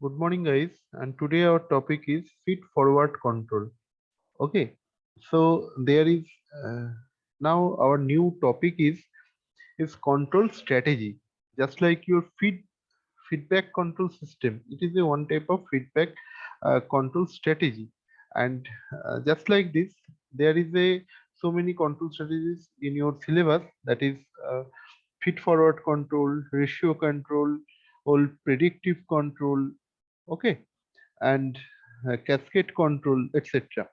Good morning, guys. And today our topic is feed forward control. Okay, so there is uh, now our new topic is control strategy. Just like your feedback control system, it is a one type of feedback control strategy. And just like this, there is a so many control strategies in your syllabus. That is feed forward control, ratio control, all predictive control. Okay, and cascade control, etc.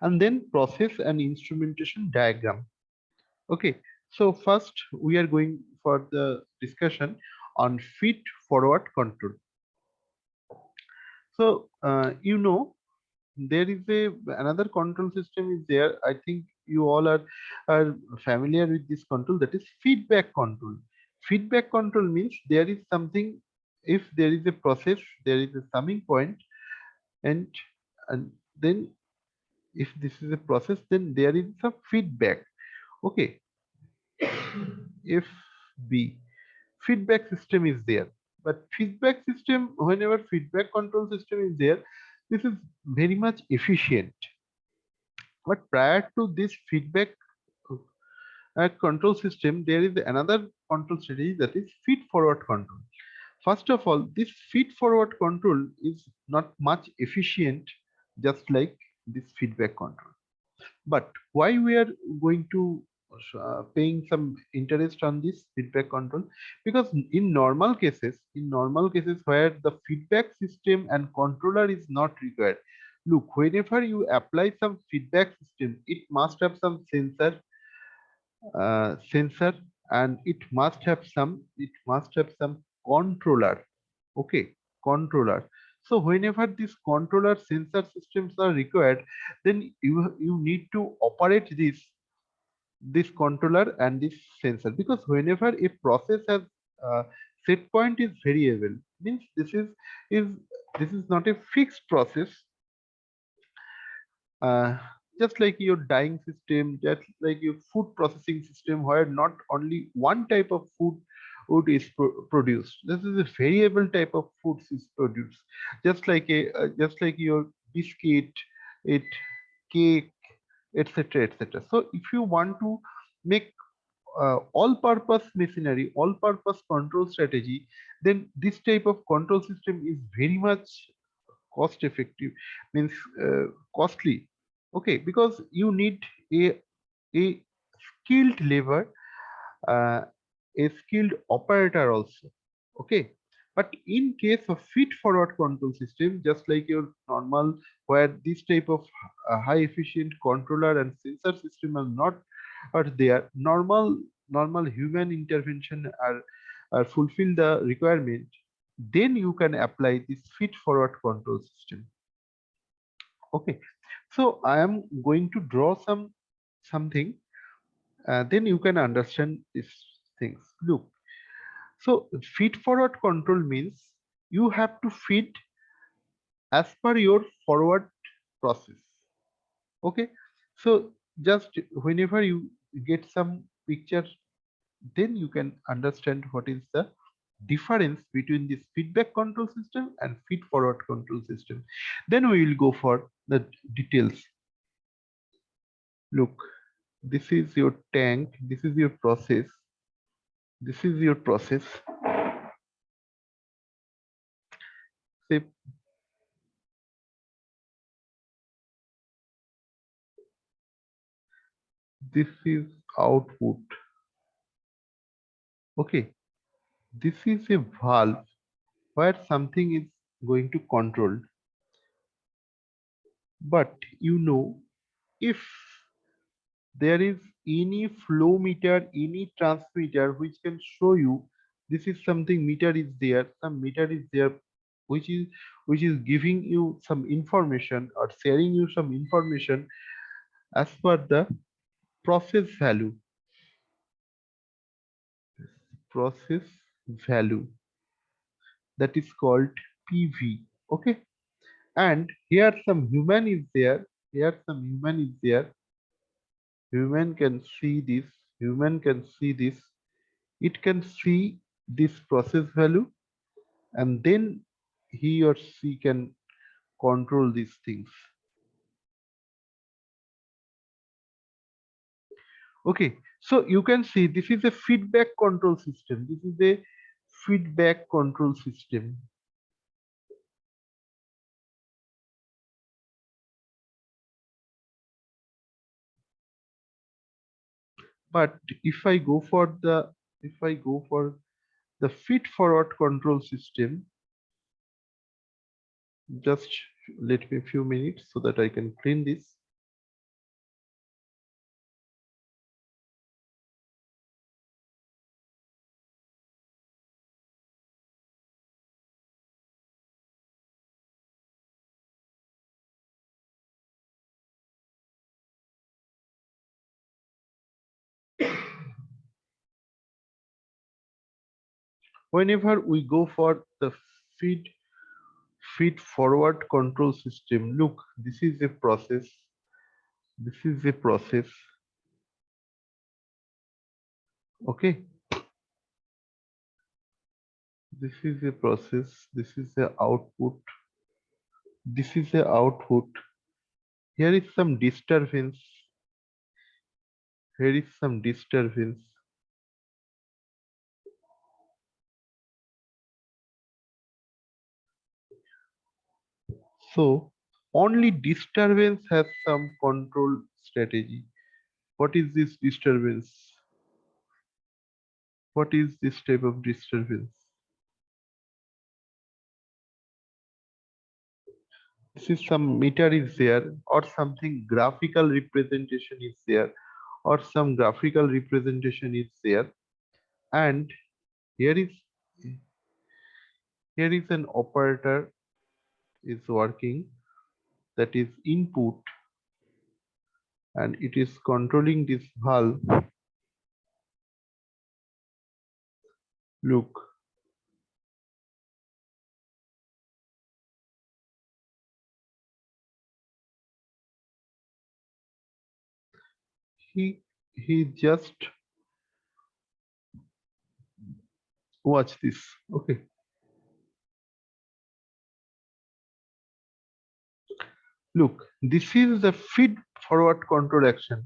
And then process and instrumentation diagram. Okay, so first we are going for the discussion on feed forward control. So there is a another control system is there. I think you all are familiar with this control, that is feedback control. Feedback control means there is something, if there is a process, there is a summing point, and and then if this is a process, then there is some feedback. Okay, if b feedback system is there, but feedback system, whenever feedback control system is there, this is very much efficient. But prior to this feedback control system, there is another control strategy, that is feed forward control. First of all, this feed forward control is not much efficient, just like this feedback control. But why we are going to paying some interest on this feedback control? Because in normal cases where the feedback system and controller is not required, look, whenever you apply some feedback system, it must have some sensor, and it must have some controller. Okay, controller. So whenever these controller sensor systems are required, then you need to operate this controller and this sensor, because whenever a process has set point is variable, means is this is not a fixed process. uh, just like your dyeing system, just like your food processing system, where not only one type of food is produced. This is a variable type of foods is produced, just like your biscuit, it cake, etc., etc. So if you want to make all purpose machinery, all purpose control strategy, then this type of control system is very much cost effective, means costly. Okay, because you need a skilled labor, uh, a skilled operator also. Okay, but in case of feed forward control system, just like your normal, where this type of high efficient controller and sensor system are there, normal human intervention are fulfill the requirement, then you can apply this feed forward control system. Okay, so I am going to draw something, then you can understand these things. Look, so feed forward control means you have to feed as per your forward process. Okay, so just whenever you get some picture, then you can understand what is the difference between this feedback control system and feed forward control system. Then we will go for the details. Look, this is your tank, this is your process, this is your process. Say this is output. Okay, this is a valve where something is going to control. But if there is any flow meter, any transmitter which can show you this is something, meter is there, some meter is there, which is which is giving you some information or sharing you some information as per the process value, process value, that is called PV. Okay, and here some human is there, here some human is there, human can see this, human can see this, it can see this process value, and then he or she can control these things. Okay, so you can see this is a feedback control system. This is a feedback control system. But if I go for the feed forward control system, just let me a few minutes so that I can clean this. Whenever we go for the feed feed forward control system, look, this is a process. This is a process. Okay, this is a process. This is the output. This is the output. Here is some disturbance. Here is some disturbance. So only disturbance has some control strategy. What is this disturbance? What is this type of disturbance? This is some meter is there, or something graphical representation is there, or some graphical representation is there, and here is here is an operator is working, that is input, and it is controlling this valve. Look, he just watch this. Okay, look, this is the feed forward control action.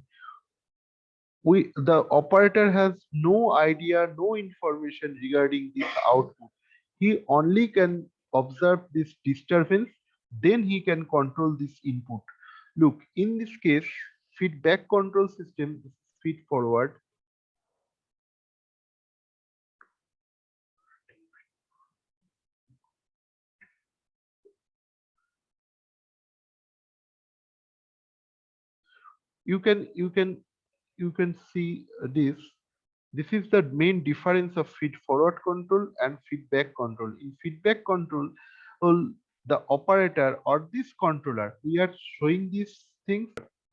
The operator has no idea, no information regarding this output. He only can observe this disturbance, then he can control this input. Look, in this case, feedback control system, feed forward. You can see this. This is the main difference of feed forward control and feedback control. In feedback control, well, the operator or this controller, we are showing these things.